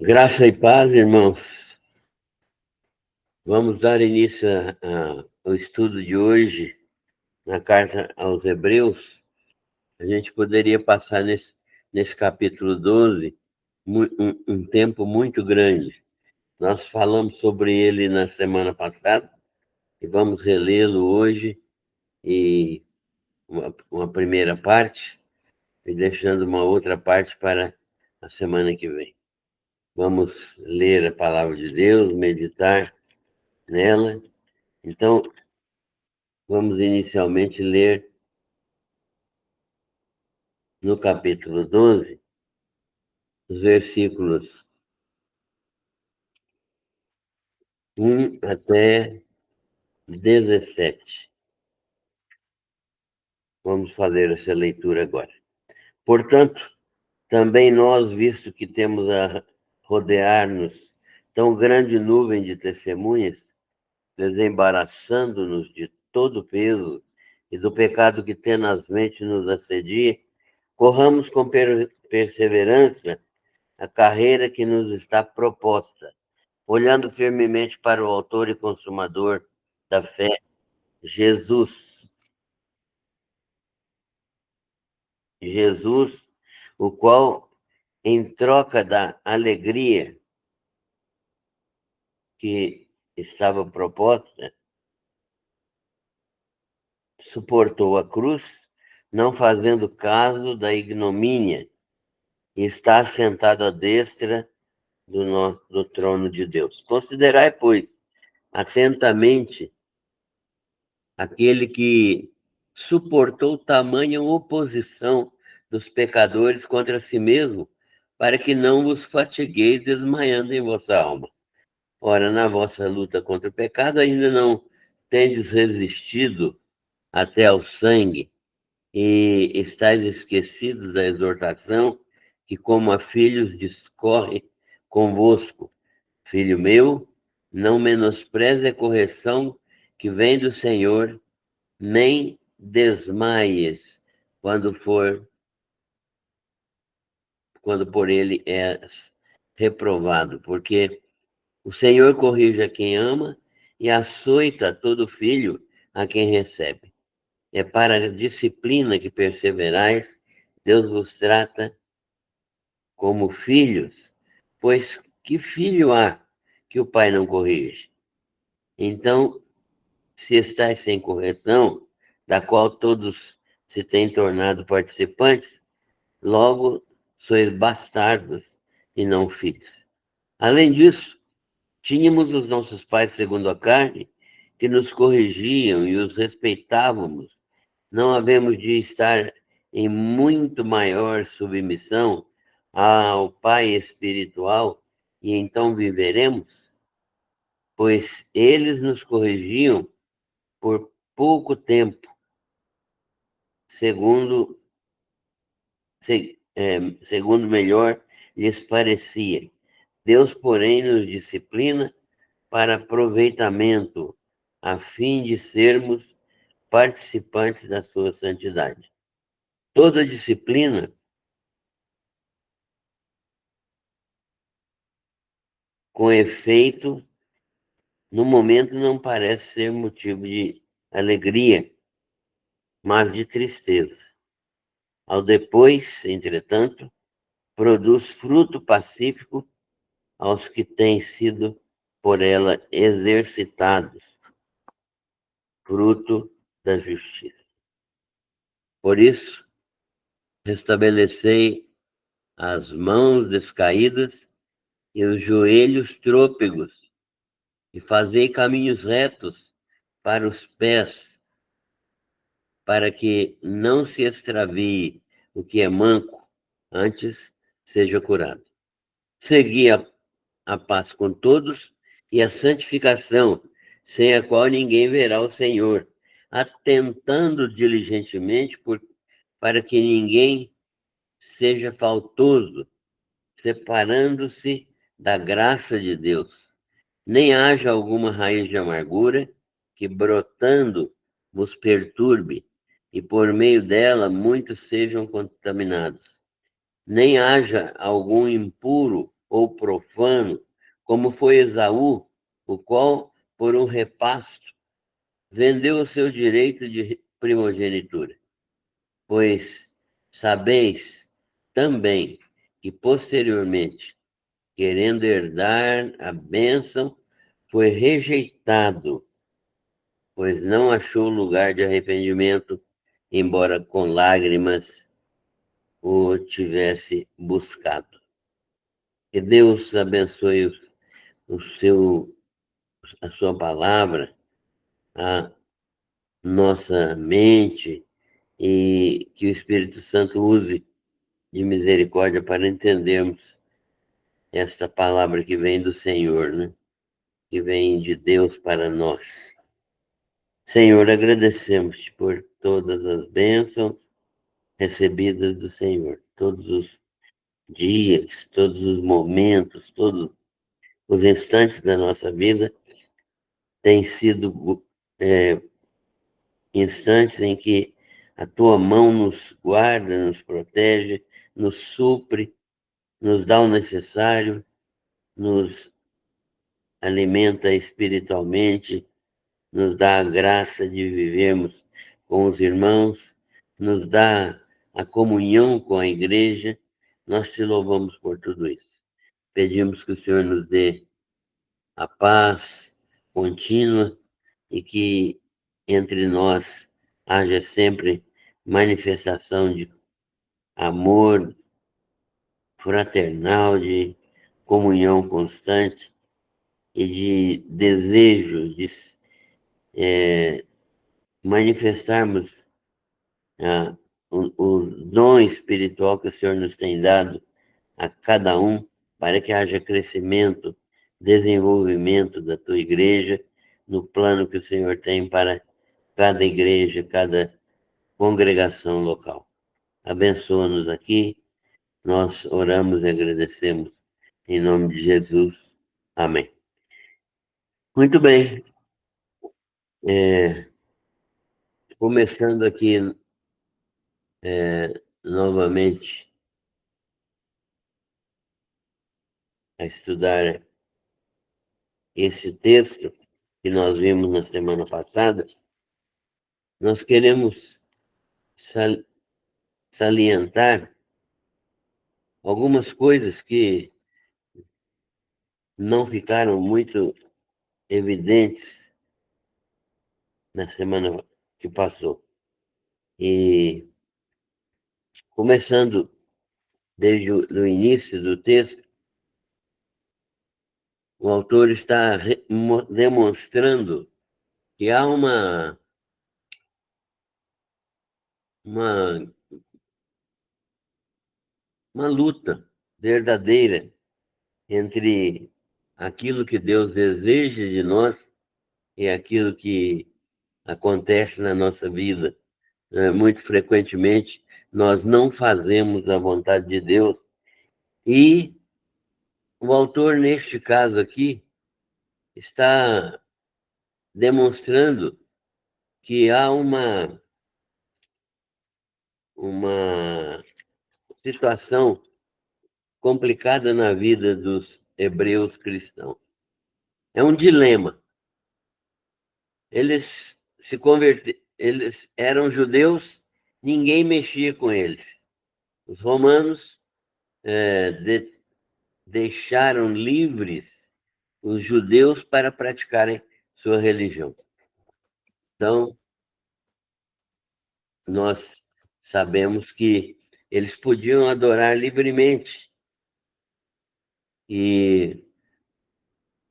Graça e paz, irmãos. Vamos dar início ao estudo de hoje na carta aos Hebreus. A gente poderia passar nesse capítulo 12 um tempo muito grande. Nós falamos sobre ele na semana passada e vamos relê-lo hoje, e uma primeira parte, e deixando uma outra parte para a semana que vem. Vamos ler a palavra de Deus, meditar nela. Então, vamos inicialmente ler no capítulo 12, os versículos 1 até 17. Vamos fazer essa leitura agora. Portanto, também nós, visto que temos a rodear-nos tão grande nuvem de testemunhas, desembaraçando-nos de todo o peso e do pecado que tenazmente nos assedia, corramos com perseverança a carreira que nos está proposta, olhando firmemente para o autor e consumador da fé, Jesus. Jesus, o qual, em troca da alegria que estava proposta, suportou a cruz, não fazendo caso da ignomínia, e está sentado à destra do trono de Deus. Considerai, pois, atentamente aquele que suportou tamanha oposição dos pecadores contra si mesmo, para que não vos fatigueis desmaiando em vossa alma. Ora, na vossa luta contra o pecado ainda não tendes resistido até ao sangue, e estáis esquecidos da exortação que, como a filhos, discorre convosco. Filho meu, não menospreze a correção que vem do Senhor, nem desmaies quando por ele és reprovado, porque o Senhor corrige a quem ama e açoita todo filho a quem recebe. É para a disciplina que perseverais, Deus vos trata como filhos, pois que filho há que o pai não corrige? Então, se estáis sem correção, da qual todos se têm tornado participantes, logo sois bastardos e não filhos. Além disso, tínhamos os nossos pais segundo a carne, que nos corrigiam e os respeitávamos. Não havemos de estar em muito maior submissão ao Pai espiritual, e então viveremos? Pois eles nos corrigiam por pouco tempo, segundo segundo melhor lhes parecia. Deus, porém, nos disciplina para aproveitamento, a fim de sermos participantes da sua santidade. Toda disciplina, com efeito, no momento não parece ser motivo de alegria, mas de tristeza. Ao depois, entretanto, produz fruto pacífico aos que têm sido por ela exercitados, fruto da justiça. Por isso, restabelecei as mãos descaídas e os joelhos trôpegos, e fazei caminhos retos para os pés, para que não se extravie o que é manco, antes seja curado. Segui a paz com todos e a santificação, sem a qual ninguém verá o Senhor, atentando diligentemente para que ninguém seja faltoso, separando-se da graça de Deus, nem haja alguma raiz de amargura que, brotando, vos perturbe, e por meio dela muitos sejam contaminados. Nem haja algum impuro ou profano, como foi Esaú, o qual, por um repasto, vendeu o seu direito de primogenitura. Pois sabeis também que posteriormente, querendo herdar a bênção, foi rejeitado, pois não achou lugar de arrependimento, embora com lágrimas o tivesse buscado. Que Deus abençoe o seu, a sua palavra, a nossa mente, e que o Espírito Santo use de misericórdia para entendermos esta palavra que vem do Senhor, né? Que vem de Deus para nós. Senhor, agradecemos-te por todas as bênçãos recebidas do Senhor, todos os dias, todos os momentos, todos os instantes da nossa vida têm sido instantes em que a tua mão nos guarda, nos protege, nos supre, nos dá o necessário, nos alimenta espiritualmente, nos dá a graça de vivermos com os irmãos, nos dá a comunhão com a igreja. Nós te louvamos por tudo isso. Pedimos que o Senhor nos dê a paz contínua e que entre nós haja sempre manifestação de amor fraternal, de comunhão constante e de desejo de manifestarmos o dom espiritual que o Senhor nos tem dado a cada um, para que haja crescimento, desenvolvimento da tua igreja, no plano que o Senhor tem para cada igreja, cada congregação local. Abençoa-nos aqui, nós oramos e agradecemos em nome de Jesus. Amém. Muito bem. Começando aqui novamente a estudar esse texto que nós vimos na semana passada, nós queremos salientar algumas coisas que não ficaram muito evidentes na semana que passou. E começando desde o início do texto, o autor está demonstrando que há uma luta verdadeira entre aquilo que Deus deseja de nós e aquilo que acontece na nossa vida. Muito frequentemente, nós não fazemos a vontade de Deus e o autor, neste caso aqui, está demonstrando que há uma situação complicada na vida dos hebreus cristãos. É um dilema. Eles eles eram judeus, ninguém mexia com eles. Os romanos deixaram livres os judeus para praticarem sua religião. Então, nós sabemos que eles podiam adorar livremente. E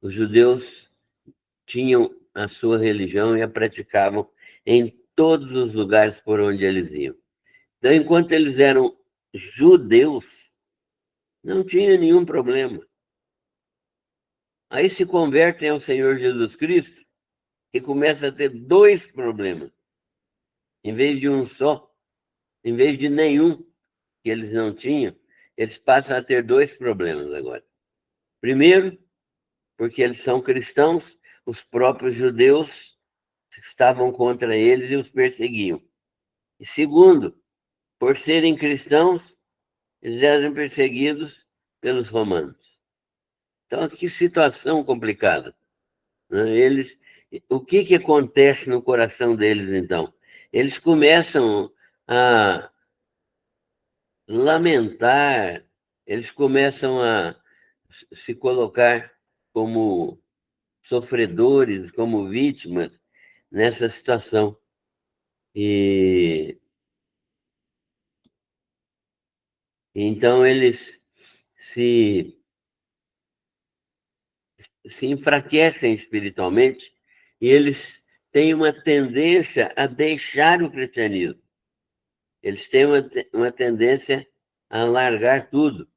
os judeus tinham a sua religião e a praticavam em todos os lugares por onde eles iam. Então, enquanto eles eram judeus, não tinha nenhum problema. Aí se convertem ao Senhor Jesus Cristo e começa a ter dois problemas. Em vez de um só, em vez de nenhum que eles não tinham, eles passam a ter dois problemas agora. Primeiro, porque eles são cristãos, os próprios judeus estavam contra eles e os perseguiam. E segundo, por serem cristãos, eles eram perseguidos pelos romanos. Então, que situação complicada, né? O que acontece no coração deles, então? Eles começam a lamentar, eles começam a se colocar como sofredores, como vítimas nessa situação. E então eles se, se enfraquecem espiritualmente e eles têm uma tendência a deixar o cristianismo. Eles têm uma tendência a largar tudo.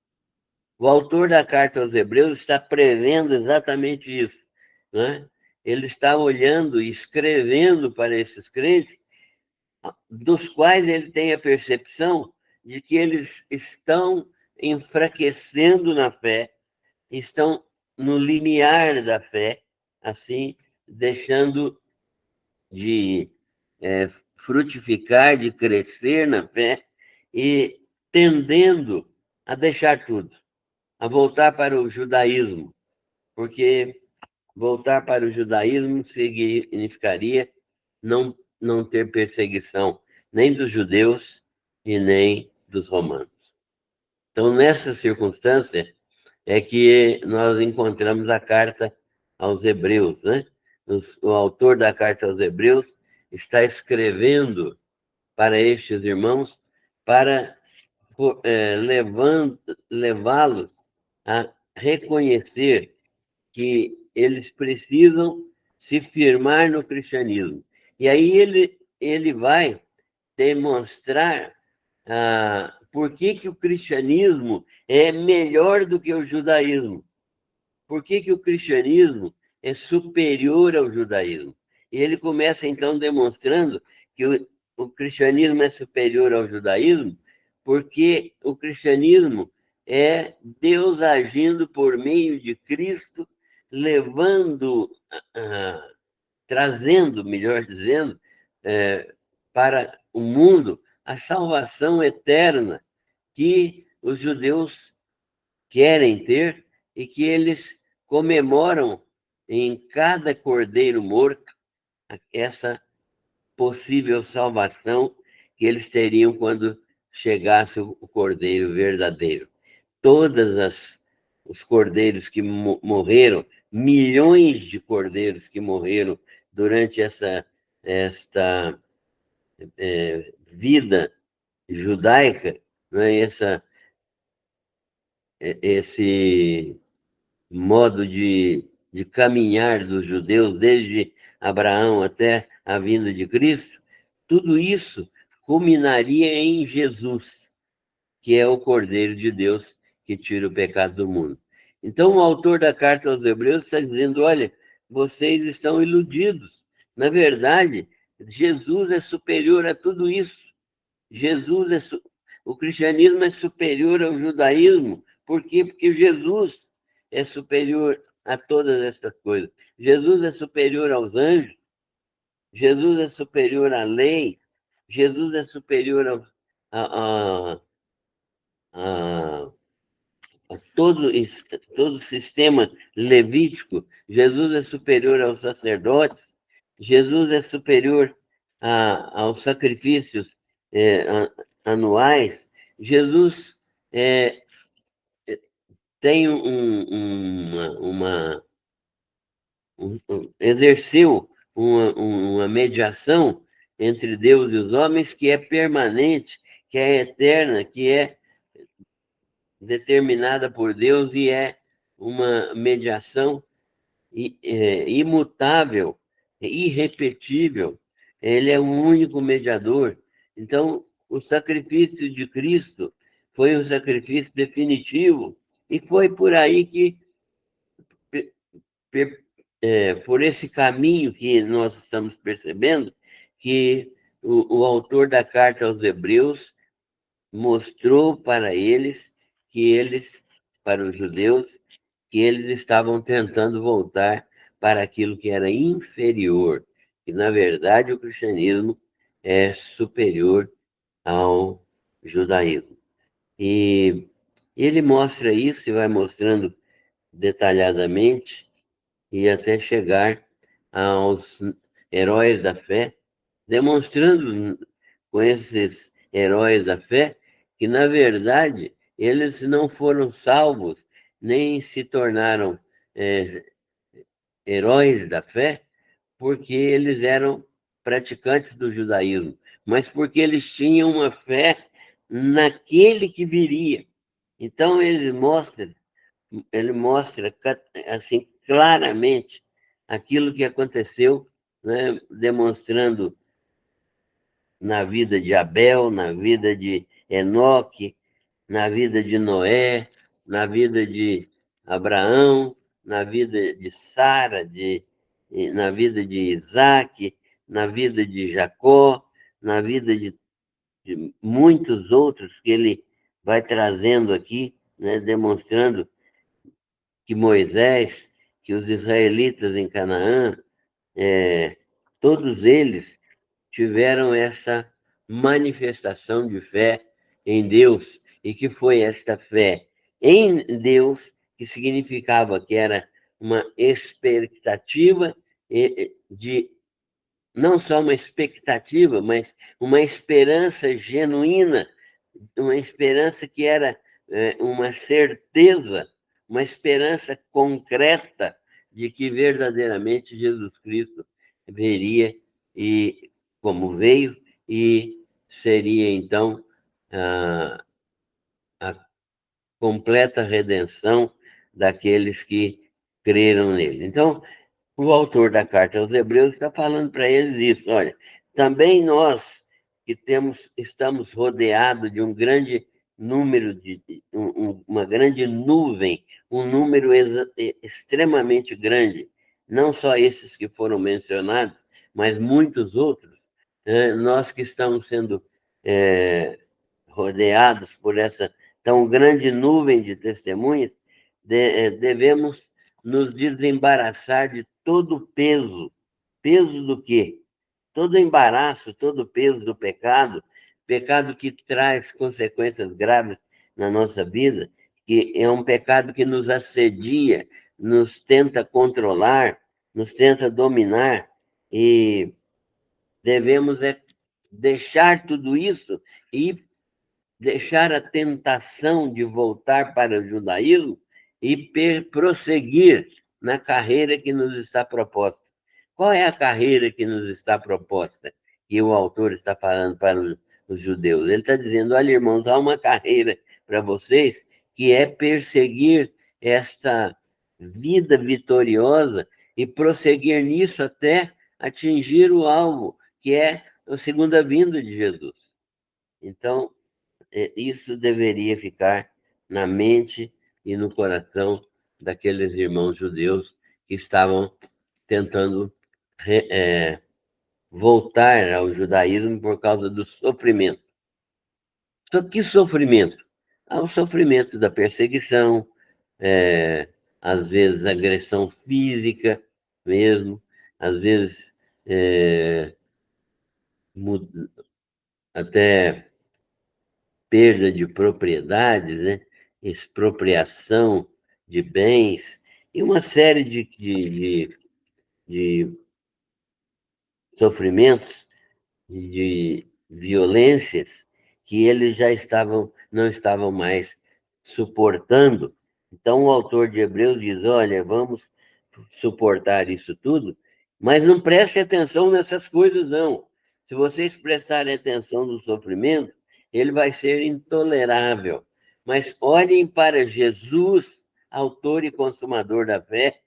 O autor da carta aos Hebreus está prevendo exatamente isso, né? Ele está olhando e escrevendo para esses crentes, dos quais ele tem a percepção de que eles estão enfraquecendo na fé, estão no limiar da fé, assim, deixando de frutificar, de crescer na fé e tendendo a deixar tudo, a voltar para o judaísmo, porque voltar para o judaísmo significaria não ter perseguição nem dos judeus e nem dos romanos. Então, nessa circunstância, é que nós encontramos a carta aos Hebreus, né? O autor da carta aos Hebreus está escrevendo para estes irmãos para levá-los a reconhecer que eles precisam se firmar no cristianismo. E aí ele vai demonstrar por que o cristianismo é melhor do que o judaísmo. Por que o cristianismo é superior ao judaísmo? E ele começa, então, demonstrando que o cristianismo é superior ao judaísmo porque o cristianismo é Deus agindo por meio de Cristo, levando, trazendo, melhor dizendo, para o mundo a salvação eterna que os judeus querem ter e que eles comemoram em cada cordeiro morto essa possível salvação que eles teriam quando chegasse o cordeiro verdadeiro. Os cordeiros que morreram, milhões de cordeiros que morreram durante esta vida judaica, né? Esse modo de caminhar dos judeus desde Abraão até a vinda de Cristo, tudo isso culminaria em Jesus, que é o Cordeiro de Deus que tira o pecado do mundo. Então, o autor da carta aos Hebreus está dizendo: olha, vocês estão iludidos. Na verdade, Jesus é superior a tudo isso. O cristianismo é superior ao judaísmo. Por quê? Porque Jesus é superior a todas essas coisas. Jesus é superior aos anjos, Jesus é superior à lei, Jesus é superior a, a, a todo o sistema levítico, Jesus é superior aos sacerdotes, Jesus é superior aos sacrifícios anuais, Jesus tem exerceu uma mediação entre Deus e os homens que é permanente, que é eterna, que é determinada por Deus e é uma mediação imutável, irrepetível. Ele é o único mediador. Então, o sacrifício de Cristo foi um sacrifício definitivo e foi por aí que, por esse caminho que nós estamos percebendo, que o autor da carta aos Hebreus mostrou para eles para os judeus, que eles estavam tentando voltar para aquilo que era inferior, que na verdade o cristianismo é superior ao judaísmo. E ele mostra isso e vai mostrando detalhadamente e até chegar aos heróis da fé, demonstrando com esses heróis da fé que, na verdade, eles não foram salvos, nem se tornaram é, heróis da fé, porque eles eram praticantes do judaísmo, mas porque eles tinham uma fé naquele que viria. Então ele mostra assim claramente aquilo que aconteceu, né, demonstrando na vida de Abel, na vida de Enoque, na vida de Noé, na vida de Abraão, na vida de Sara, na vida de Isaac, na vida de Jacó, na vida de muitos outros que ele vai trazendo aqui, né, demonstrando que Moisés, que os israelitas em Canaã, todos eles tiveram essa manifestação de fé em Deus, e que foi esta fé em Deus que significava que era uma expectativa de não só uma expectativa, mas uma esperança genuína, uma esperança que era uma certeza, uma esperança concreta de que verdadeiramente Jesus Cristo veria e como veio e seria então a completa redenção daqueles que creram nele. Então, o autor da carta aos Hebreus está falando para eles isso. Olha, também nós que estamos rodeados de um grande número uma grande nuvem, um número extremamente grande, não só esses que foram mencionados, mas muitos outros, nós que estamos sendo rodeados por essa tão grande nuvem de testemunhas, devemos nos desembaraçar de todo o peso. Peso do quê? Todo embaraço, todo o peso do pecado, pecado que traz consequências graves na nossa vida, que é um pecado que nos assedia, nos tenta controlar, nos tenta dominar, e devemos deixar tudo isso e deixar a tentação de voltar para o judaísmo e prosseguir na carreira que nos está proposta. Qual é a carreira que nos está proposta? Que o autor está falando para os judeus. Ele está dizendo: olha, irmãos, há uma carreira para vocês que é perseguir esta vida vitoriosa e prosseguir nisso até atingir o alvo, que é a segunda vinda de Jesus. Então, isso deveria ficar na mente e no coração daqueles irmãos judeus que estavam tentando voltar ao judaísmo por causa do sofrimento. Que sofrimento? O sofrimento da perseguição, às vezes agressão física mesmo, às vezes até perda de propriedades, né? Expropriação de bens e uma série de sofrimentos, de violências que eles já não estavam mais suportando. Então, o autor de Hebreus diz: olha, vamos suportar isso tudo, mas não preste atenção nessas coisas, não. Se vocês prestarem atenção no sofrimento, ele vai ser intolerável. Mas olhem para Jesus, autor e consumador da fé,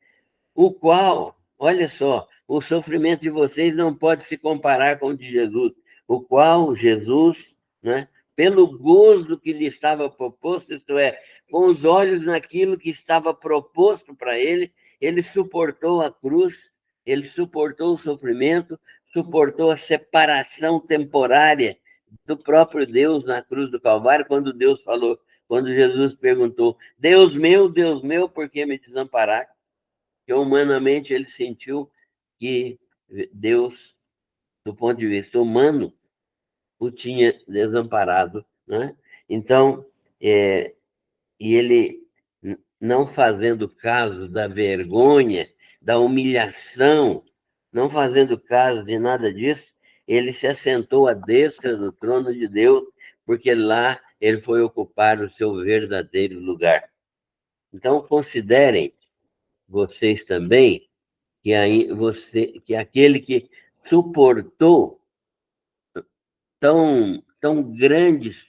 o qual, olha só, o sofrimento de vocês não pode se comparar com o de Jesus, o qual Jesus, né, pelo gozo que lhe estava proposto, isto é, com os olhos naquilo que estava proposto para ele, ele suportou a cruz, ele suportou o sofrimento, suportou a separação temporária do próprio Deus na cruz do Calvário, quando Jesus perguntou: Deus meu, por que me desamparaste? Que humanamente ele sentiu que Deus, do ponto de vista humano, o tinha desamparado, né? Então, e ele não fazendo caso da vergonha, da humilhação, não fazendo caso de nada disso, ele se assentou à destra do trono de Deus, porque lá ele foi ocupar o seu verdadeiro lugar. Então, considerem vocês também que aquele que suportou tão grandes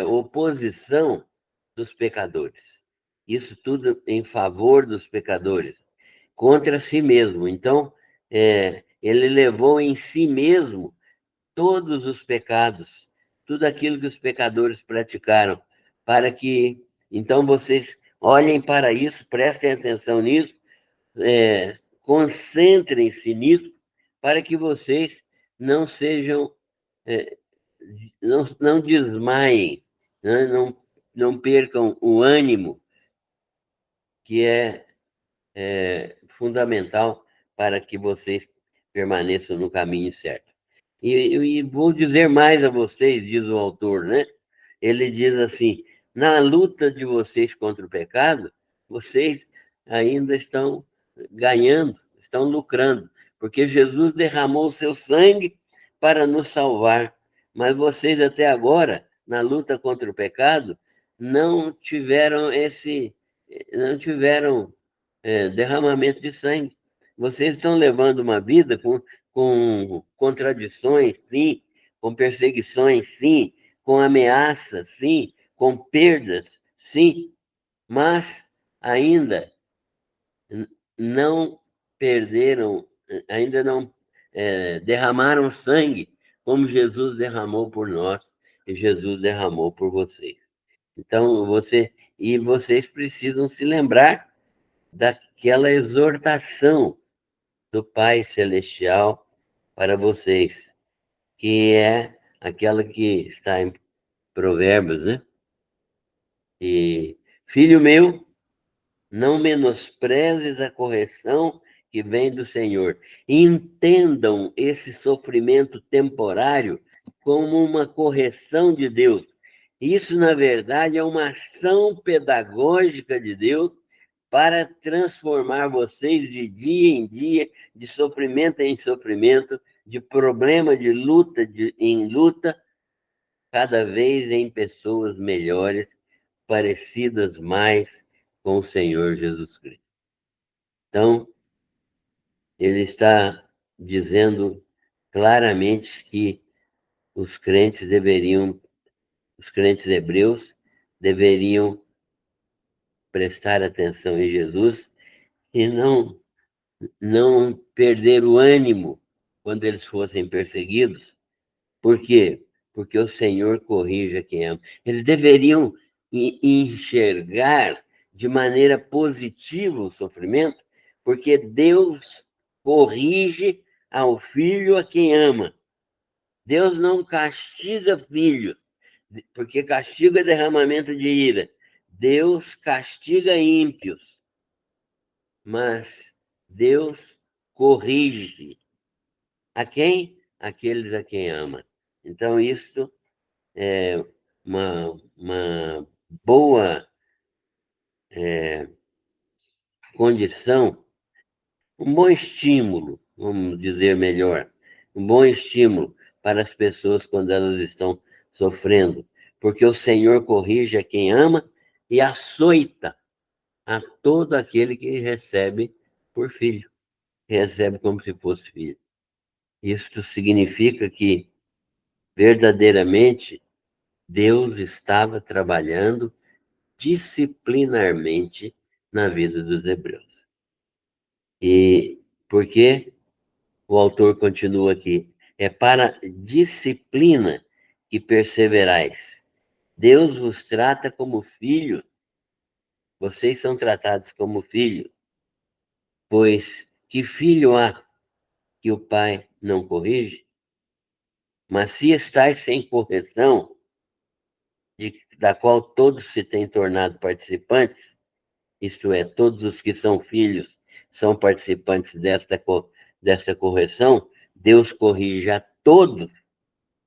oposição dos pecadores. Isso tudo em favor dos pecadores, contra si mesmo. Então, ele levou em si mesmo todos os pecados, tudo aquilo que os pecadores praticaram, para que, então, vocês olhem para isso, prestem atenção nisso, concentrem-se nisso, para que vocês não sejam, não desmaiem, né? Não percam o ânimo, que fundamental para que vocês permaneçam no caminho certo. E vou dizer mais a vocês, diz o autor, né? Ele diz assim: na luta de vocês contra o pecado, vocês ainda estão ganhando, estão lucrando, porque Jesus derramou o seu sangue para nos salvar. Mas vocês até agora, na luta contra o pecado, não tiveram não tiveram derramamento de sangue. Vocês estão levando uma vida com contradições, sim, com perseguições, sim, com ameaças, sim, com perdas, sim, mas ainda não perderam, ainda não derramaram sangue como Jesus derramou por nós e Jesus derramou por vocês. Então, vocês precisam se lembrar daquela exortação do Pai Celestial para vocês, que é aquela que está em Provérbios, né? E, filho meu, não menosprezes a correção que vem do Senhor. Entendam esse sofrimento temporário como uma correção de Deus. Isso, na verdade, é uma ação pedagógica de Deus para transformar vocês de dia em dia, de sofrimento em sofrimento, de problema de luta em luta, cada vez em pessoas melhores, parecidas mais com o Senhor Jesus Cristo. Então, ele está dizendo claramente que os crentes os crentes hebreus deveriam prestar atenção em Jesus e não perder o ânimo quando eles fossem perseguidos. Por quê? Porque o Senhor corrige a quem ama. Eles deveriam enxergar de maneira positiva o sofrimento, porque Deus corrige ao filho a quem ama. Deus não castiga filhos, porque castiga é derramamento de ira. Deus castiga ímpios, mas Deus corrige a quem? Aqueles a quem ama. Então, isto é uma boa condição, um bom estímulo, vamos dizer melhor, um bom estímulo para as pessoas quando elas estão sofrendo, porque o Senhor corrige a quem ama e açoita a todo aquele que recebe por filho, recebe como se fosse filho. Isto significa que, verdadeiramente, Deus estava trabalhando disciplinarmente na vida dos hebreus. E porque o autor continua aqui, é para disciplina que perseverais. Deus vos trata como filhos, vocês são tratados como filhos, pois que filho há que o pai não corrige? Mas se estáis sem correção, da qual todos se têm tornado participantes, isto é, todos os que são filhos são participantes desta correção, Deus corrige a todos.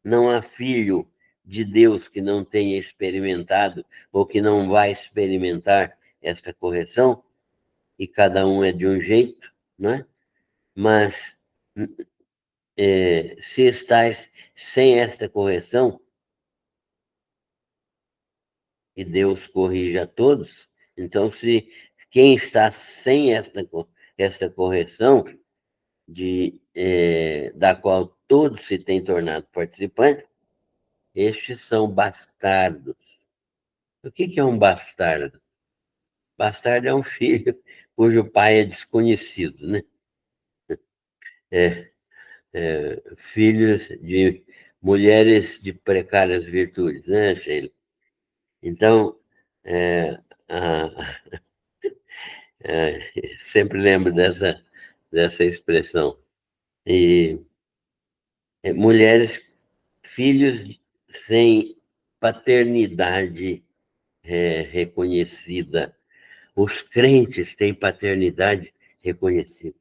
Não há filho de Deus que não tenha experimentado ou que não vai experimentar esta correção, e cada um é de um jeito, né? Mas se estáis sem esta correção, e Deus corrige a todos, então se quem está sem esta correção, da qual todos se têm tornado participantes, estes são bastardos. O que é um bastardo? Bastardo é um filho cujo pai é desconhecido, né? Filhos de mulheres de precárias virtudes, né, Sheila? Então, é, a, sempre lembro dessa expressão. E mulheres, filhos sem paternidade reconhecida. Os crentes têm paternidade reconhecida.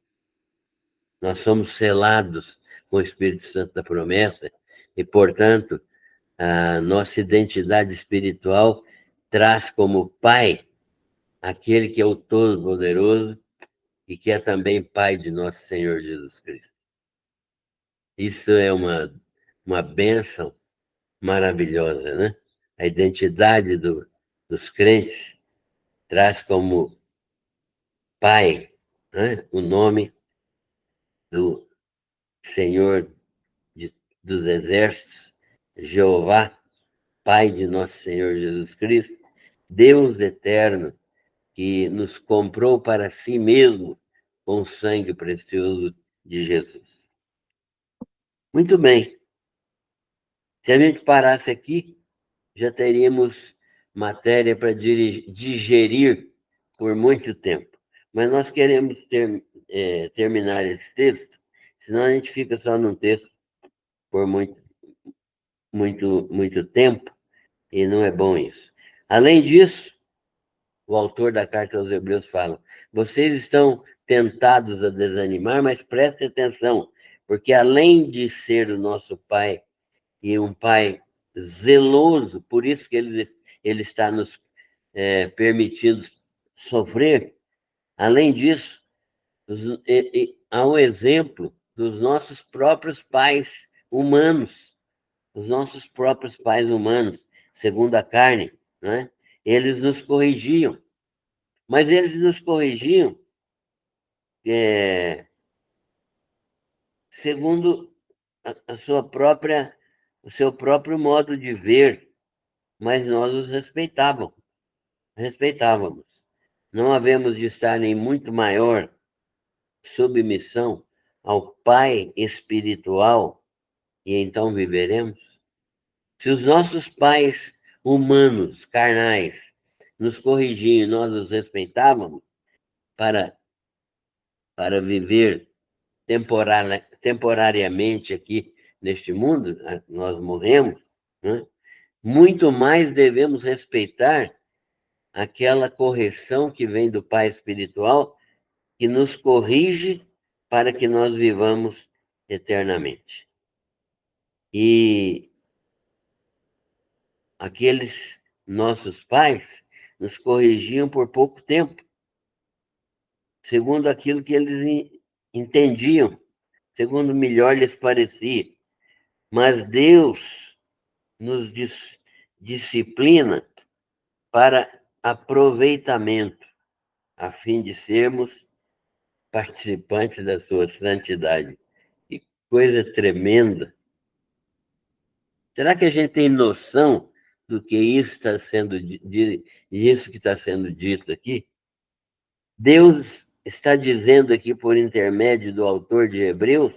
Nós somos selados com o Espírito Santo da promessa e, portanto, a nossa identidade espiritual traz como pai aquele que é o Todo-Poderoso e que é também pai de nosso Senhor Jesus Cristo. Isso é uma bênção maravilhosa, né? A identidade dos crentes traz como pai, né, o nome do Senhor dos Exércitos, Jeová, Pai de nosso Senhor Jesus Cristo, Deus eterno, que nos comprou para si mesmo com o sangue precioso de Jesus. Muito bem. Se a gente parasse aqui, já teríamos matéria para digerir por muito tempo. Mas nós queremos terminar esse texto, senão a gente fica só num texto por muito tempo, e não é bom isso. Além disso, o autor da carta aos Hebreus fala: vocês estão tentados a desanimar, mas prestem atenção, porque além de ser o nosso Pai, e um Pai zeloso, por isso que ele está nos permitindo sofrer, além disso, há um exemplo dos nossos próprios pais humanos, os nossos próprios pais humanos, segundo a carne, né? Eles nos corrigiam, mas eles nos corrigiam segundo a sua própria, o seu próprio modo de ver, mas nós os respeitávamos. Não havemos de estar em muito maior submissão ao Pai espiritual e então viveremos? Se os nossos pais humanos, carnais, nos corrigiam e nós os respeitávamos para viver temporariamente aqui neste mundo, nós morremos, né? Muito mais devemos respeitar aquela correção que vem do Pai espiritual, que nos corrige para que nós vivamos eternamente. E aqueles nossos pais nos corrigiam por pouco tempo, segundo aquilo que eles entendiam, segundo melhor lhes parecia. Mas Deus nos disciplina para aproveitamento, a fim de sermos participantes da sua santidade. Que coisa tremenda! Será que a gente tem noção do que isso que está sendo dito aqui? Deus está dizendo aqui, por intermédio do autor de Hebreus,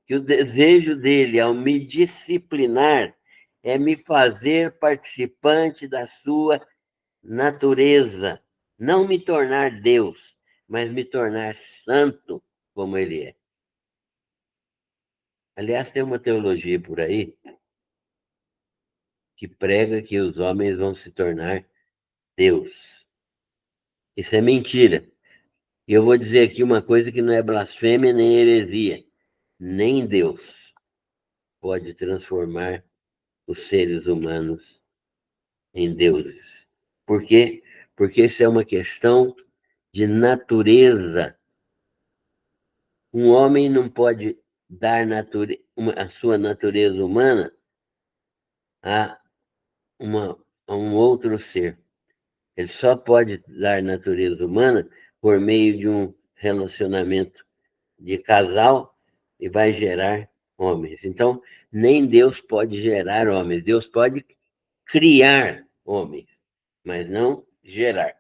que o desejo dele ao me disciplinar é me fazer participante da sua natureza, não me tornar Deus, mas me tornar santo como ele é. Aliás, tem uma teologia por aí que prega que os homens vão se tornar Deus. Isso é mentira. E eu vou dizer aqui uma coisa que não é blasfêmia nem heresia. Nem Deus pode transformar os seres humanos em deuses. Por quê? porque isso é uma questão de natureza. Um homem não pode dar a sua natureza humana a, a um outro ser. Ele só pode dar natureza humana por meio de um relacionamento de casal e vai gerar homens. Então, nem Deus pode gerar homens. Deus pode criar homens, mas não gerar,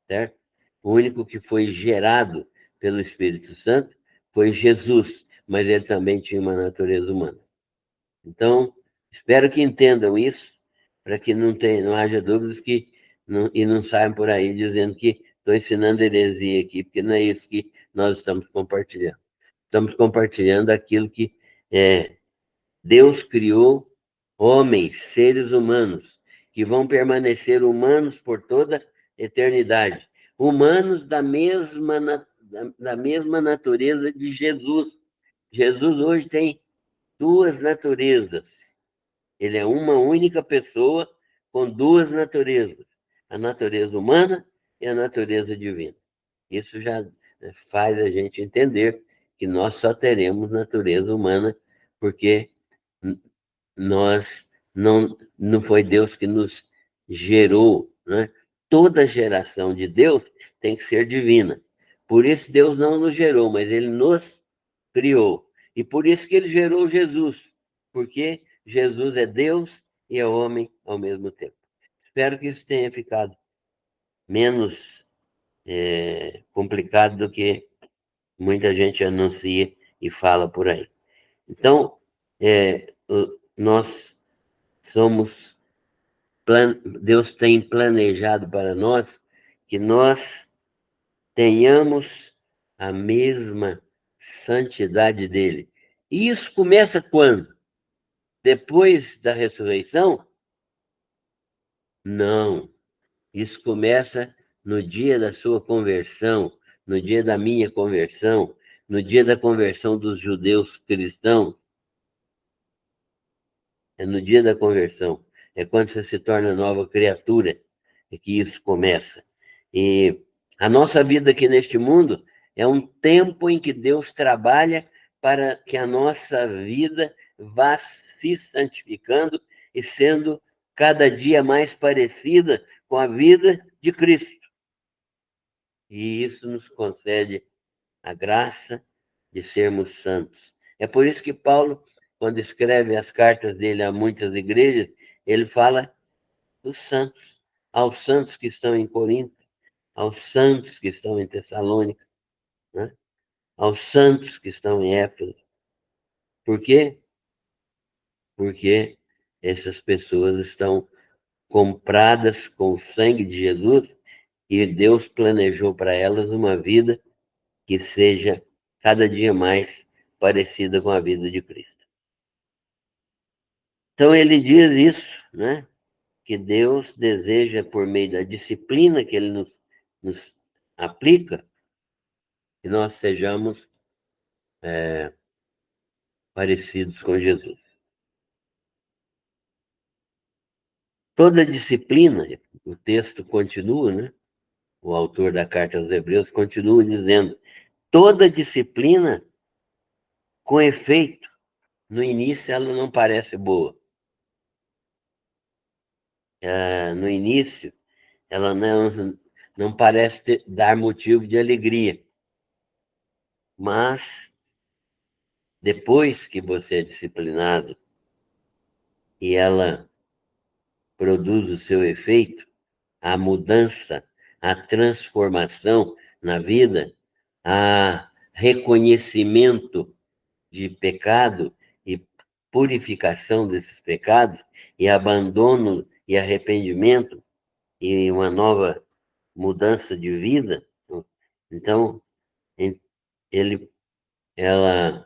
certo? O único que foi gerado pelo Espírito Santo foi Jesus, mas ele também tinha uma natureza humana. Então, espero que entendam isso, para que não haja dúvidas e não saiam por aí dizendo que estou ensinando heresia aqui, porque não é isso que nós estamos compartilhando. Estamos compartilhando aquilo que Deus criou homens, seres humanos, que vão permanecer humanos por toda a eternidade. Humanos da mesma natureza de Jesus. Jesus hoje tem duas naturezas. Ele é uma única pessoa com duas naturezas, a natureza humana e a natureza divina. Isso já faz a gente entender que nós só teremos natureza humana porque nós não foi Deus que nos gerou, né? Toda geração de Deus tem que ser divina. Por isso Deus não nos gerou, mas ele nos criou. E por isso que ele gerou Jesus, porque Jesus é Deus e é homem ao mesmo tempo. Espero que isso tenha ficado menos complicado do que muita gente anuncia e fala por aí. Então, nós somos, Deus tem planejado para nós que nós tenhamos a mesma santidade dele. E isso começa quando? Depois da ressurreição? Não. Isso começa no dia da sua conversão, no dia da minha conversão, no dia da conversão dos judeus cristãos. É no dia da conversão. É quando você se torna nova criatura que isso começa. E a nossa vida aqui neste mundo é um tempo em que Deus trabalha para que a nossa vida vá se santificando e sendo cada dia mais parecida com a vida de Cristo. E isso nos concede a graça de sermos santos. É por isso que Paulo, quando escreve as cartas dele a muitas igrejas, ele fala dos santos, aos santos que estão em Corinto, aos santos que estão em Tessalônica, né? Aos santos que estão em Éfeso. Por quê? Porque essas pessoas estão compradas com o sangue de Jesus e Deus planejou para elas uma vida que seja cada dia mais parecida com a vida de Cristo. Então ele diz isso, né? Que Deus deseja, por meio da disciplina que ele nos aplica, que nós sejamos parecidos com Jesus. Toda disciplina, o texto continua, né? O autor da carta aos Hebreus continua dizendo, toda disciplina, com efeito, no início ela não parece boa. No início, ela não parece dar motivo de alegria. Mas, depois que você é disciplinado e ela produz o seu efeito, a mudança, a transformação na vida, a reconhecimento de pecado e purificação desses pecados e abandono e arrependimento e uma nova mudança de vida. Então,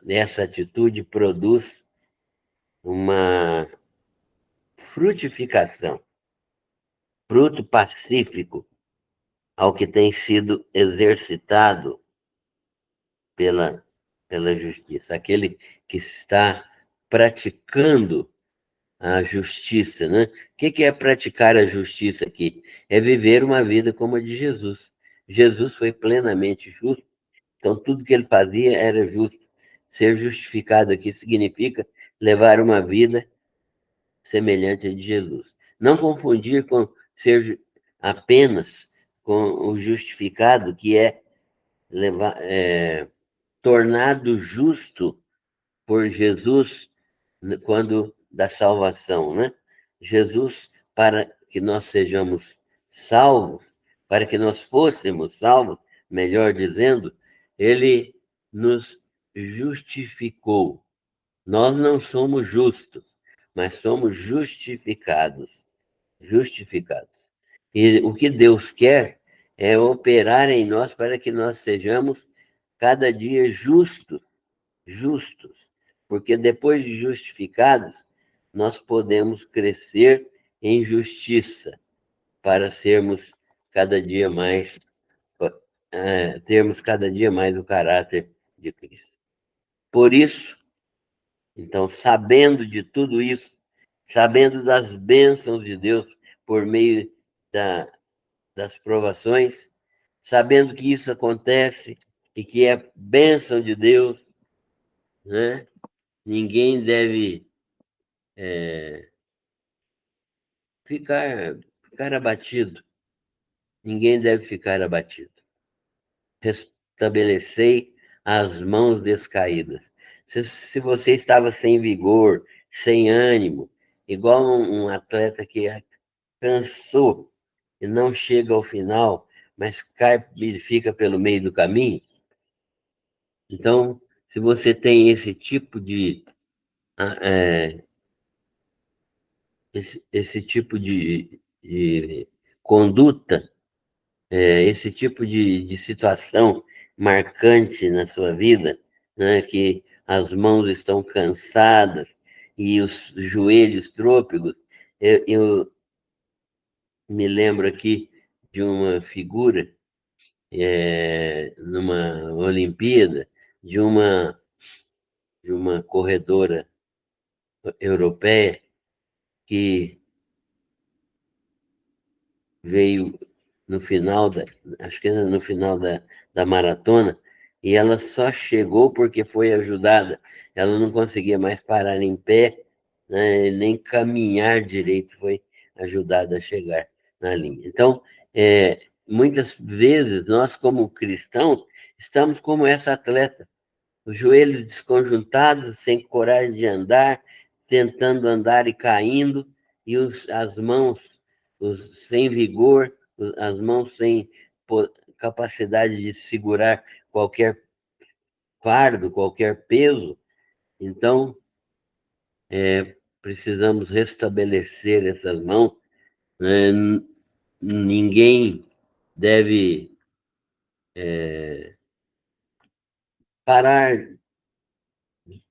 essa atitude produz uma frutificação, fruto pacífico ao que tem sido exercitado pela justiça, aquele que está praticando a justiça, né? O que é praticar a justiça aqui? É viver uma vida como a de Jesus. Jesus foi plenamente justo, então tudo que ele fazia era justo. Ser justificado aqui significa levar uma vida semelhante à de Jesus. Não confundir com ser apenas com o justificado, que é tornado justo por Jesus quando da salvação, né? Jesus, para que nós sejamos salvos, para que nós fôssemos salvos, melhor dizendo, ele nos justificou. Nós não somos justos, mas somos justificados. Justificados. E o que Deus quer é operar em nós para que nós sejamos cada dia justos, justos, porque depois de justificados, nós podemos crescer em justiça para sermos cada dia mais, termos cada dia mais o caráter de Cristo. Por isso, então, sabendo de tudo isso, sabendo das bênçãos de Deus por meio das provações, sabendo que isso acontece e que é bênção de Deus, né? Ninguém deve ficar abatido. Ninguém deve ficar abatido. Restabelecei as mãos descaídas. Se você estava sem vigor, sem ânimo, igual um atleta que cansou e não chega ao final, mas cai e fica pelo meio do caminho, então, se você tem esse tipo de esse tipo de conduta, esse tipo de situação marcante na sua vida, né, que as mãos estão cansadas e os joelhos trôpegos, eu me lembro aqui de uma figura numa Olimpíada de uma corredora europeia que veio no final acho que era no final da maratona, e ela só chegou porque foi ajudada. Ela não conseguia mais parar em pé, né, nem caminhar direito, foi ajudada a chegar na linha. Então, muitas vezes, nós como cristãos, estamos como essa atleta, os joelhos desconjuntados, sem coragem de andar, tentando andar e caindo, e as mãos sem vigor, as mãos sem capacidade de segurar qualquer fardo, qualquer peso. Então, precisamos restabelecer essas mãos. Né? Ninguém deve parar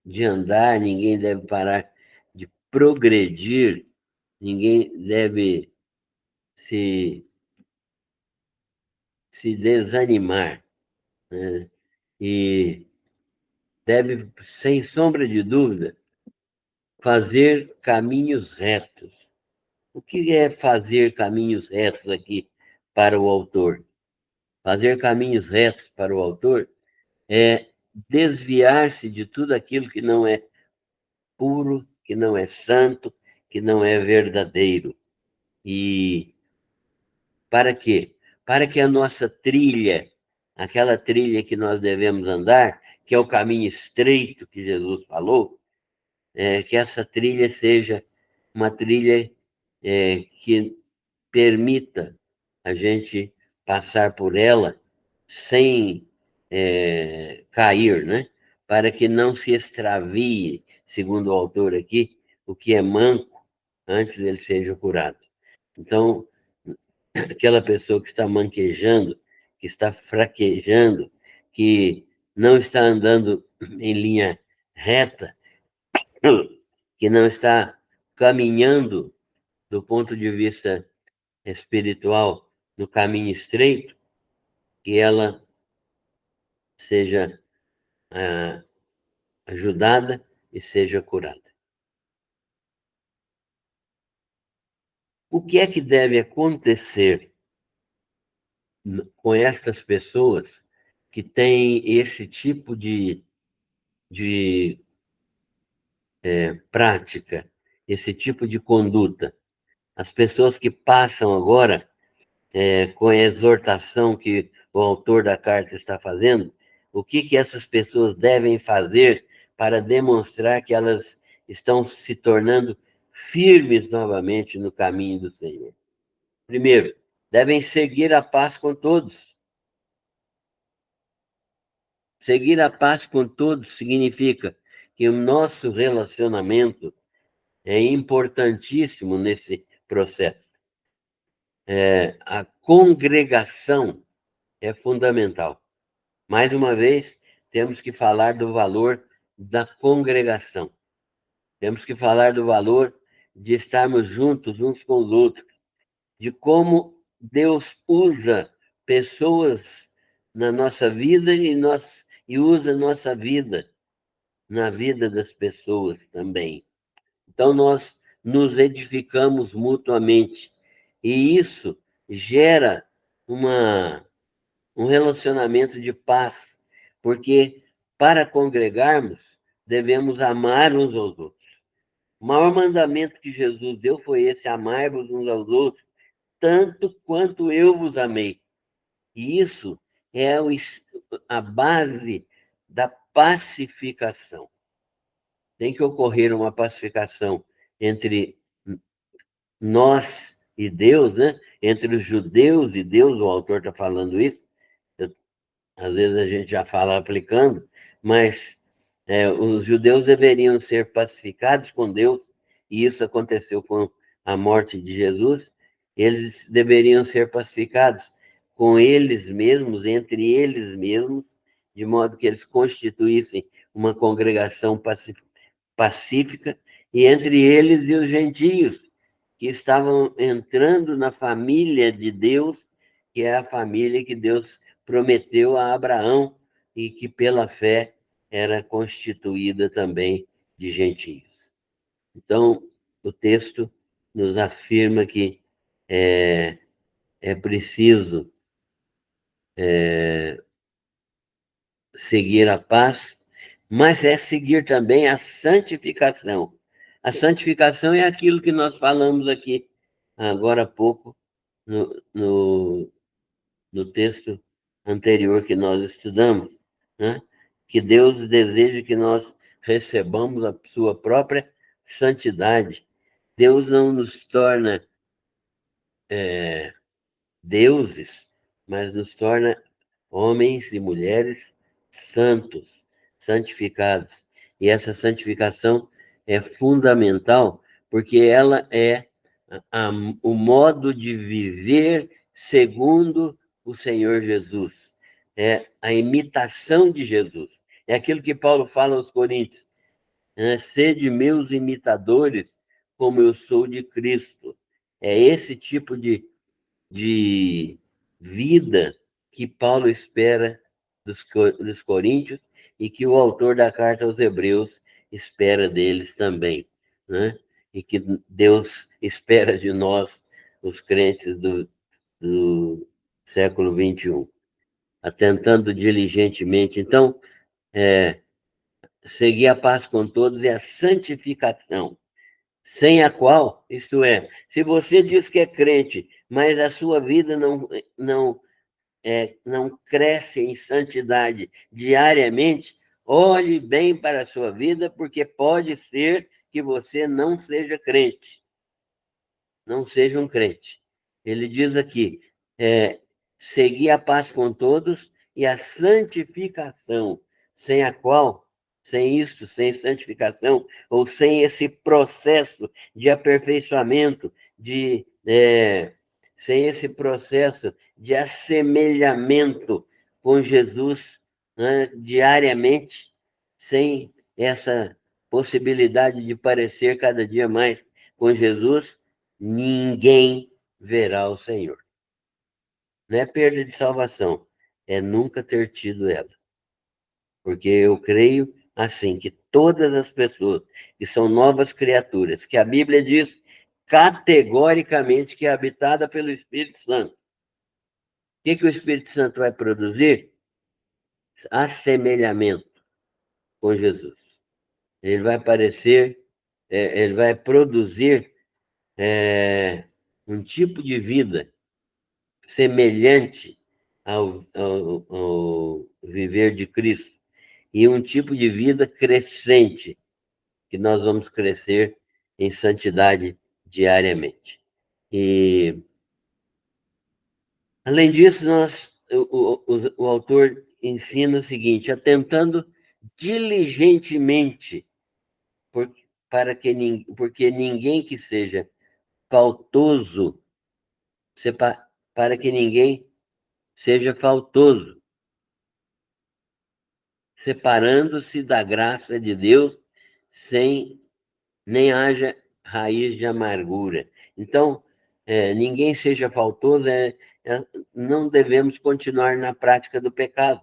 de andar, ninguém deve parar de progredir, ninguém deve se, se desanimar, né? E deve, sem sombra de dúvida, fazer caminhos retos. O que é fazer caminhos retos aqui para o autor? Fazer caminhos retos para o autor é desviar-se de tudo aquilo que não é puro, que não é santo, que não é verdadeiro. E para quê? Para que a nossa trilha, aquela trilha que nós devemos andar, que é o caminho estreito que Jesus falou, que essa trilha seja uma trilha que permita a gente passar por ela sem cair, né? Para que não se extravie, segundo o autor aqui, o que é manco antes ele seja curado. Então, aquela pessoa que está manquejando, que está fraquejando, que não está andando em linha reta, que não está caminhando do ponto de vista espiritual no caminho estreito, que ela seja ajudada e seja curada. O que é que deve acontecer com estas pessoas que têm esse tipo de prática, esse tipo de conduta? As pessoas que passam agora, com a exortação que o autor da carta está fazendo, o que essas pessoas devem fazer para demonstrar que elas estão se tornando firmes novamente no caminho do Senhor? Primeiro, devem seguir a paz com todos. Seguir a paz com todos significa que o nosso relacionamento é importantíssimo nesse processo. A congregação é fundamental. Mais uma vez, temos que falar do valor da congregação. Temos que falar do valor de estarmos juntos uns com os outros, de como Deus usa pessoas na nossa vida e usa nossa vida na vida das pessoas também. Então, nós nos edificamos mutuamente. E isso gera um relacionamento de paz, porque para congregarmos, devemos amar uns aos outros. O maior mandamento que Jesus deu foi esse: amai-vos uns aos outros, tanto quanto eu vos amei. E isso é a base da pacificação. Tem que ocorrer uma pacificação entre nós e Deus, né? Entre os judeus e Deus, o autor está falando isso. Às vezes a gente já fala aplicando, mas os judeus deveriam ser pacificados com Deus, e isso aconteceu com a morte de Jesus. Eles deveriam ser pacificados com eles mesmos, entre eles mesmos, de modo que eles constituíssem uma congregação pacífica, e entre eles e os gentios, que estavam entrando na família de Deus, que é a família que Deus prometeu a Abraão e que pela fé era constituída também de gentios. Então, o texto nos afirma que é preciso seguir a paz, mas é seguir também a santificação. A santificação é aquilo que nós falamos aqui agora há pouco no texto anterior que nós estudamos, né? Que Deus deseja que nós recebamos a sua própria santidade. Deus não nos torna deuses, mas nos torna homens e mulheres santos, santificados. E essa santificação é fundamental, porque ela é o modo de viver segundo o Senhor Jesus. É a imitação de Jesus. É aquilo que Paulo fala aos Coríntios: sede meus imitadores, como eu sou de Cristo. É esse tipo de vida que Paulo espera dos coríntios e que o autor da carta aos Hebreus espera deles também, né? E que Deus espera de nós, os crentes do século XXI, atentando diligentemente. Então, seguir a paz com todos é a santificação, sem a qual, isto é, se você diz que é crente, mas a sua vida não cresce em santidade diariamente, olhe bem para a sua vida, porque pode ser que você não seja crente, não seja um crente. Ele diz aqui, seguir a paz com todos e a santificação, sem a qual, sem isto, sem santificação, ou sem esse processo de aperfeiçoamento, sem esse processo de assemelhamento com Jesus, né, diariamente, sem essa possibilidade de parecer cada dia mais com Jesus, ninguém verá o Senhor. Não é perda de salvação, é nunca ter tido ela. Porque eu creio, assim, que todas as pessoas que são novas criaturas, que a Bíblia diz categoricamente que é habitada pelo Espírito Santo. O que o Espírito Santo vai produzir? Assemelhamento com Jesus. Ele vai parecer, ele vai produzir um tipo de vida semelhante ao viver de Cristo e um tipo de vida crescente, que nós vamos crescer em santidade diariamente. E, além disso, o autor ensina o seguinte: atentando diligentemente, porque ninguém que seja faltoso, para que ninguém seja faltoso, separando-se da graça de Deus, sem nem haja raiz de amargura. Então, ninguém seja faltoso, não devemos continuar na prática do pecado.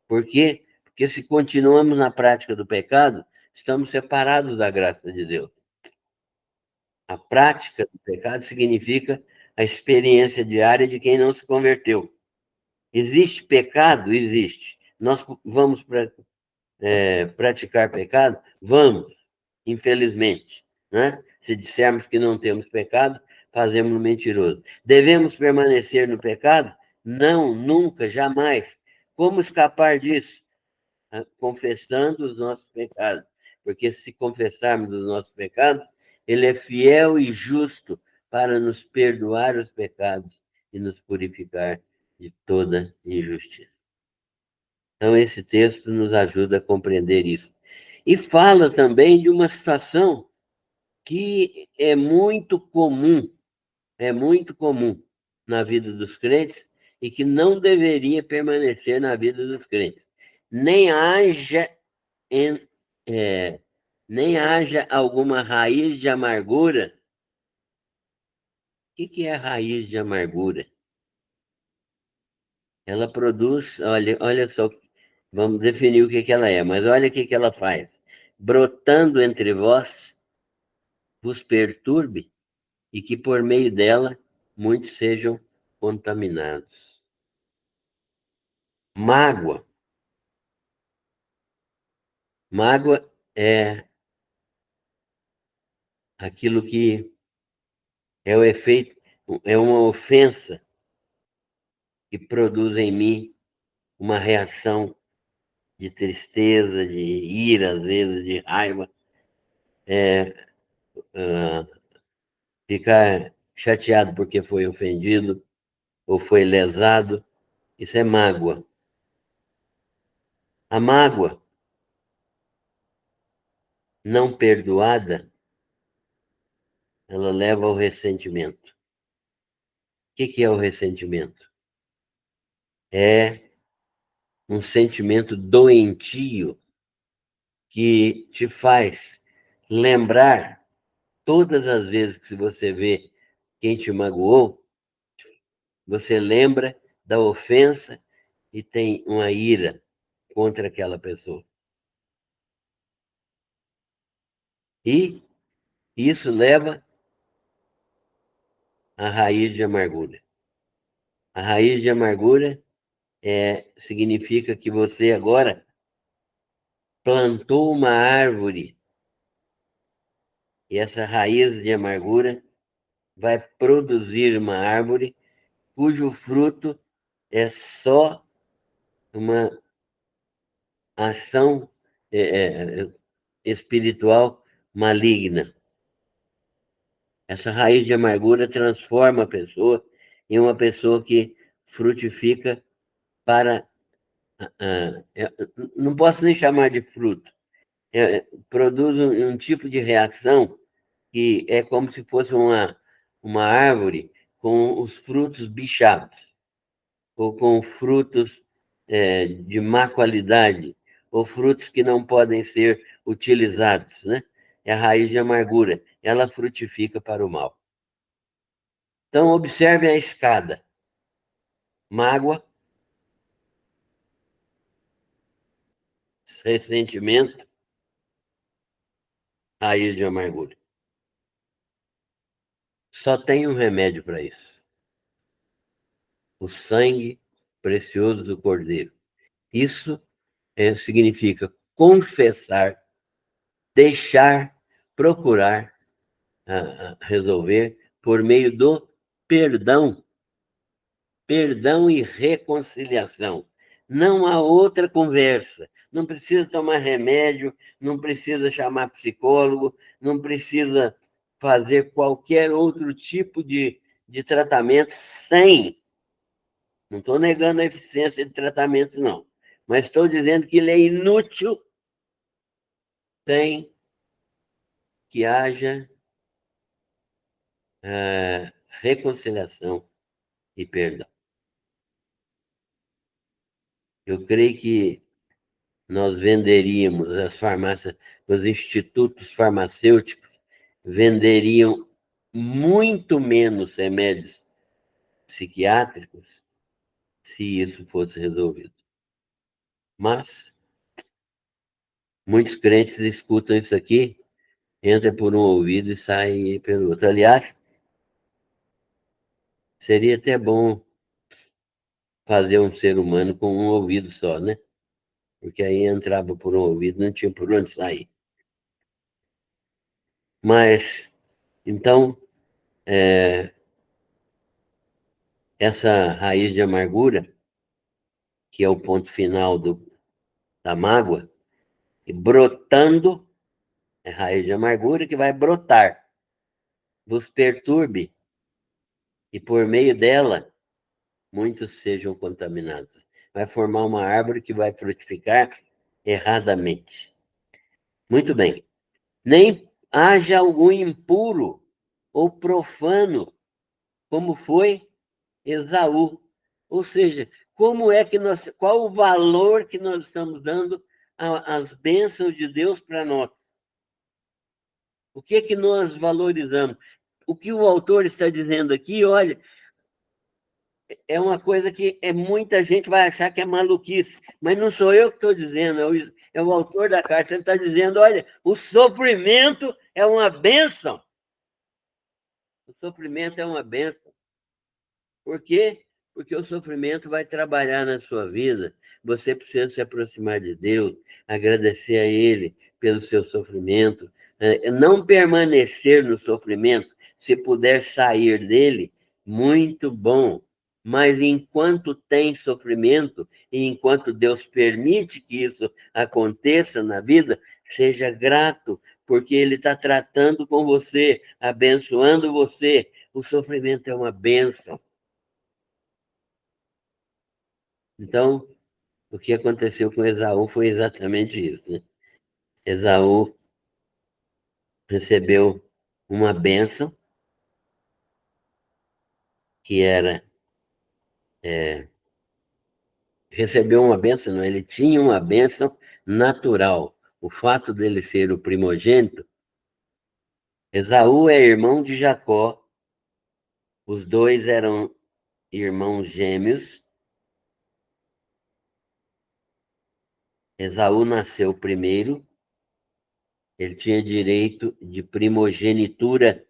Por quê? Porque se continuamos na prática do pecado, estamos separados da graça de Deus. A prática do pecado significa a experiência diária de quem não se converteu. Existe pecado? Existe. Nós vamos praticar pecado? Vamos, infelizmente. Né? Se dissermos que não temos pecado, fazemos um mentiroso. Devemos permanecer no pecado? Não, nunca, jamais. Como escapar disso? Confessando os nossos pecados. Porque se confessarmos os nossos pecados, ele é fiel e justo para nos perdoar os pecados e nos purificar de toda injustiça. Então, esse texto nos ajuda a compreender isso. E fala também de uma situação que é muito comum na vida dos crentes e que não deveria permanecer na vida dos crentes. Nem haja, em, é, nem haja alguma raiz de amargura. O que é raiz de amargura? Ela produz, olha só, vamos definir o que ela é, mas olha o que ela faz. Brotando entre vós, vos perturbe, e que por meio dela muitos sejam contaminados. Mágoa. Mágoa é aquilo que é o efeito, é uma ofensa que produz em mim uma reação de tristeza, de ira, às vezes, de raiva, ficar chateado porque foi ofendido ou foi lesado. Isso é mágoa. A mágoa não perdoada, ela leva ao ressentimento. O que é o ressentimento? É um sentimento doentio que te faz lembrar todas as vezes que você vê quem te magoou, você lembra da ofensa e tem uma ira contra aquela pessoa. E isso leva à raiz de amargura. A raiz de amargura significa que você agora plantou uma árvore e essa raiz de amargura vai produzir uma árvore cujo fruto é só uma ação espiritual maligna. Essa raiz de amargura transforma a pessoa em uma pessoa que frutifica para. Não posso nem chamar de fruto. Produz um tipo de reação que é como se fosse uma árvore com os frutos bichados, ou com frutos de má qualidade, ou frutos que não podem ser utilizados, né? É a raiz de amargura, ela frutifica para o mal. Então, observe a escada: mágoa, ressentimento, raiz de amargura. Só tem um remédio para isso: o sangue precioso do Cordeiro. Isso significa confessar, deixar, procurar resolver por meio do perdão, perdão e reconciliação. Não há outra conversa. Não precisa tomar remédio, não precisa chamar psicólogo, não precisa fazer qualquer outro tipo de tratamento sem. Não estou negando a eficiência de tratamento, não. Mas estou dizendo que ele é inútil sem que haja reconciliação e perdão. Eu creio que nós venderíamos, as farmácias, os institutos farmacêuticos venderiam muito menos remédios psiquiátricos se isso fosse resolvido. Mas muitos crentes escutam isso aqui, entra por um ouvido e sai pelo outro. Aliás, seria até bom fazer um ser humano com um ouvido só, né? Porque aí entrava por um ouvido, não tinha por onde sair. Mas, então, essa raiz de amargura, que é o ponto final da mágoa, e brotando, é raiz de amargura que vai brotar, vos perturbe, e por meio dela, muitos sejam contaminados. Vai formar uma árvore que vai frutificar erradamente. Muito bem. Nem haja algum impuro ou profano, como foi Esaú. Ou seja, qual o valor que nós estamos dando às bênçãos de Deus para nós? O que é que nós valorizamos? O que o autor está dizendo aqui, olha, é uma coisa que muita gente vai achar que é maluquice, mas não sou eu que estou dizendo, é o autor da carta. Ele está dizendo, olha, o sofrimento é uma bênção. O sofrimento é uma bênção. Por quê? Porque o sofrimento vai trabalhar na sua vida. Você precisa se aproximar de Deus, agradecer a Ele pelo seu sofrimento, não permanecer no sofrimento. Se puder sair dele, muito bom. Mas enquanto tem sofrimento e enquanto Deus permite que isso aconteça na vida, seja grato, porque Ele está tratando com você, abençoando você. O sofrimento é uma bênção. Então, o que aconteceu com Esaú foi exatamente isso, né? Esaú recebeu uma bênção que era... recebeu uma bênção, não, ele tinha uma bênção natural. O fato dele ser o primogênito, Esaú é irmão de Jacó, os dois eram irmãos gêmeos. Esaú nasceu primeiro, ele tinha direito de primogenitura.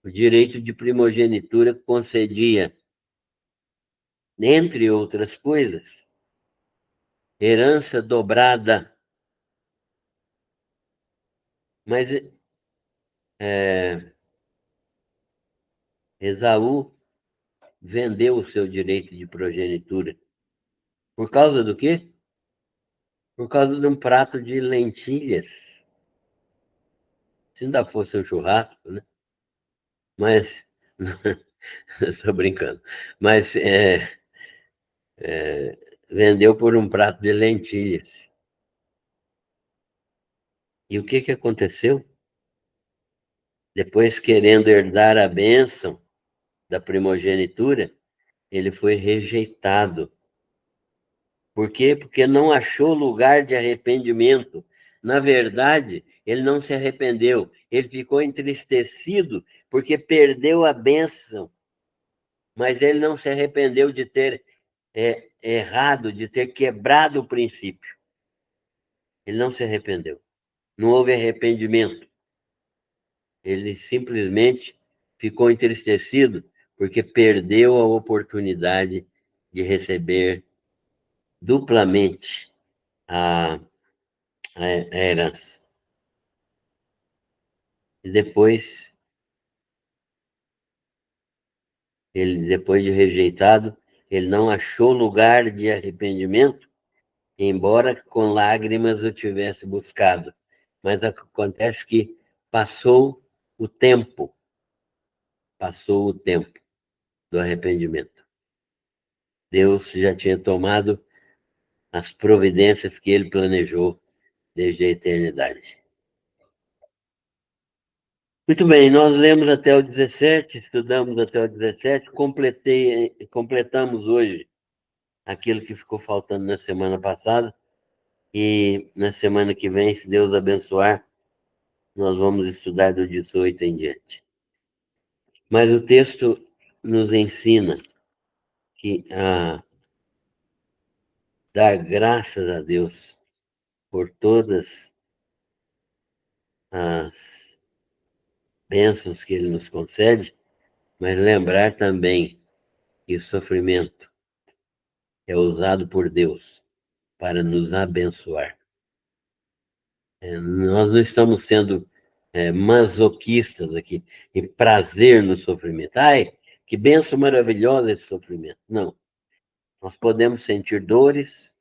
O direito de primogenitura concedia, entre outras coisas, herança dobrada. Mas Esaú vendeu o seu direito de progenitura. Por causa do quê? Por causa de um prato de lentilhas. Se ainda fosse um churrasco, né? Mas, estou brincando. Mas vendeu por um prato de lentilhas. E o que aconteceu? Depois, querendo herdar a bênção da primogenitura, ele foi rejeitado. Por quê? Porque não achou lugar de arrependimento. Na verdade, ele não se arrependeu. Ele ficou entristecido porque perdeu a bênção. Mas ele não se arrependeu de ter errado, de ter quebrado o princípio. Ele não se arrependeu. Não houve arrependimento. Ele simplesmente ficou entristecido porque perdeu a oportunidade de receber duplamente a herança. E depois, depois de rejeitado, ele não achou lugar de arrependimento, embora com lágrimas o tivesse buscado. Mas acontece que passou o tempo do arrependimento. Deus já tinha tomado as providências que ele planejou desde a eternidade. Muito bem, nós lemos até o 17, estudamos até o 17, completamos hoje aquilo que ficou faltando na semana passada, e na semana que vem, se Deus abençoar, nós vamos estudar do 18 em diante. Mas o texto nos ensina que dar graças a Deus por todas as bênçãos que Ele nos concede, mas lembrar também que o sofrimento é usado por Deus para nos abençoar. Nós não estamos sendo masoquistas aqui, e prazer no sofrimento. Ai, que bênção maravilhosa esse sofrimento. Não. Nós podemos sentir dores,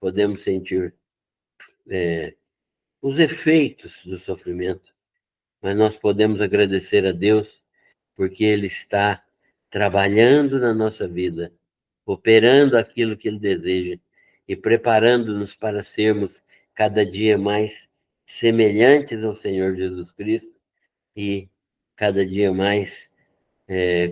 podemos sentir os efeitos do sofrimento, mas nós podemos agradecer a Deus porque Ele está trabalhando na nossa vida, operando aquilo que Ele deseja e preparando-nos para sermos cada dia mais semelhantes ao Senhor Jesus Cristo e cada dia mais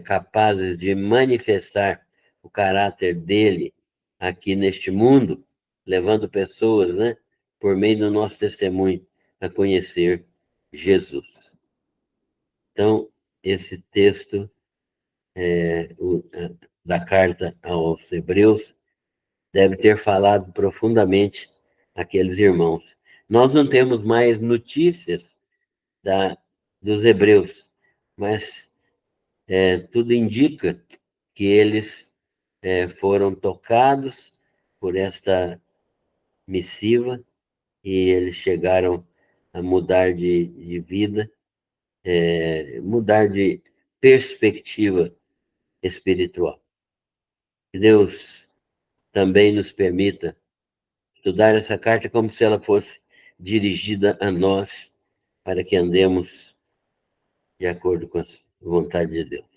capazes de manifestar o caráter dele aqui neste mundo, levando pessoas, né, por meio do nosso testemunho, a conhecer Jesus. Então, esse texto da carta aos Hebreus deve ter falado profundamente àqueles irmãos. Nós não temos mais notícias dos Hebreus, mas tudo indica que eles foram tocados por esta missiva e eles chegaram a mudar de vida, mudar de perspectiva espiritual. Que Deus também nos permita estudar essa carta como se ela fosse dirigida a nós, para que andemos de acordo com a vontade de Deus.